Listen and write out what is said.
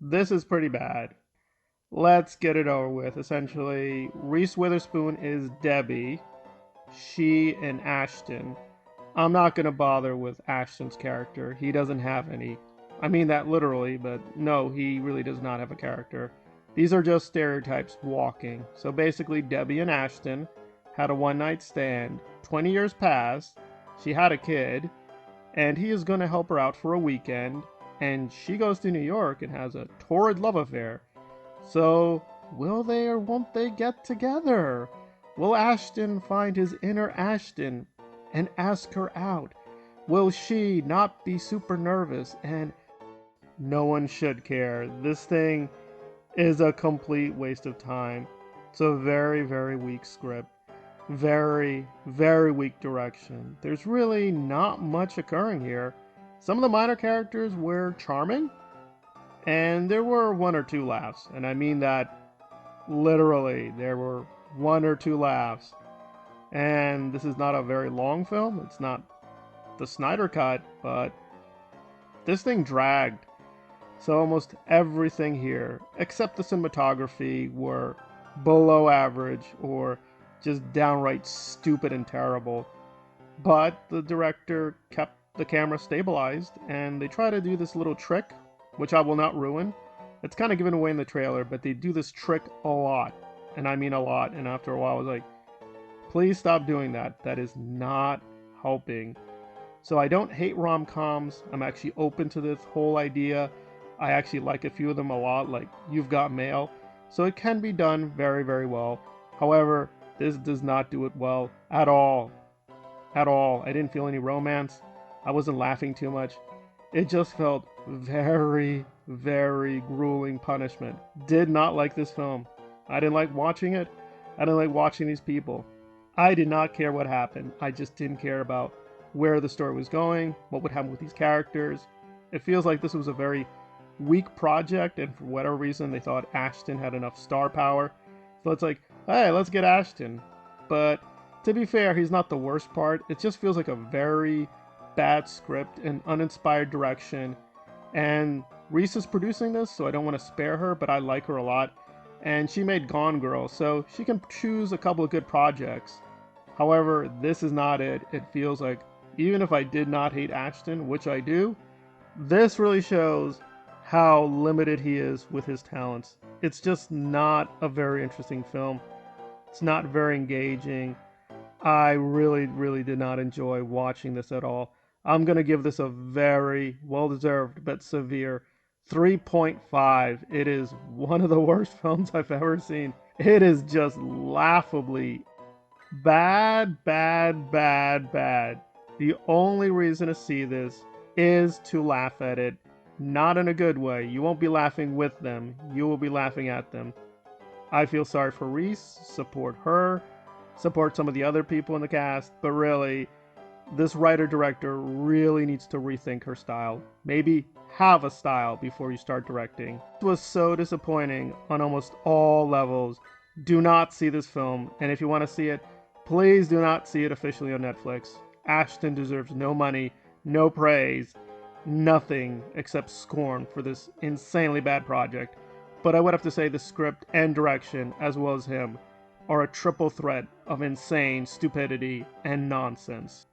This is pretty bad. Let's get it over with. Essentially, Reese Witherspoon is Debbie, she and Ashton. I'm not gonna bother with Ashton's character. He doesn't have any. I mean that literally, but no, he really does not have a character. These are just stereotypes walking. So basically, Debbie and Ashton had a one night stand. 20 years passed. She had a kid, and he is gonna help her out for a weekend. And she goes to New York and has a torrid love affair. So, will they or won't they get together? Will Ashton find his inner Ashton and ask her out? Will she not be super nervous? And no one should care. This thing is a complete waste of time. It's a very, very weak script. Very, very weak direction. There's really not much occurring here. Some of the minor characters were charming, and there were one or two laughs. And I mean that literally. There were one or two laughs. And this is not a very long film. It's not the Snyder Cut, but this thing dragged. So almost everything here, except the cinematography, were below average or just downright stupid and terrible. But the director kept the camera stabilized, and they try to do this little trick, which I will not ruin. It's kind of given away in the trailer, but they do this trick a lot. And I mean a lot. And after a while, I was like, please stop doing that. That is not helping. So I don't hate rom-coms. I'm actually open to this whole idea. I actually like a few of them a lot, like You've Got Mail. So it can be done very, very well. However, this does not do it well at all. At all. I didn't feel any romance. I wasn't laughing too much. It just felt very, very grueling punishment. Did not like this film. I didn't like watching it. I didn't like watching these people. I did not care what happened. I just didn't care about where the story was going, what would happen with these characters. It feels like this was a very weak project, and for whatever reason, they thought Ashton had enough star power. So it's like, hey, let's get Ashton. But to be fair, he's not the worst part. It just feels like a very bad script and uninspired direction. And Reese is producing this, so I don't want to spare her, but I like her a lot. And she made Gone Girl, so she can choose a couple of good projects. However, this is not it. It feels like, even if I did not hate Ashton, which I do, this really shows how limited he is with his talents. It's just not a very interesting film. It's not very engaging. I really, really did not enjoy watching this at all. I'm going to give this a very well-deserved but severe 3.5. It is one of the worst films I've ever seen. It is just laughably bad, bad, bad, bad. The only reason to see this is to laugh at it. Not in a good way. You won't be laughing with them. You will be laughing at them. I feel sorry for Reese. Support her. Support some of the other people in the cast. But really, this writer-director really needs to rethink her style. Maybe have a style before you start directing. It was so disappointing on almost all levels. Do not see this film. And if you want to see it, please do not see it officially on Netflix. Ashton deserves no money, no praise, nothing except scorn for this insanely bad project. But I would have to say the script and direction, as well as him, are a triple threat of insane stupidity and nonsense.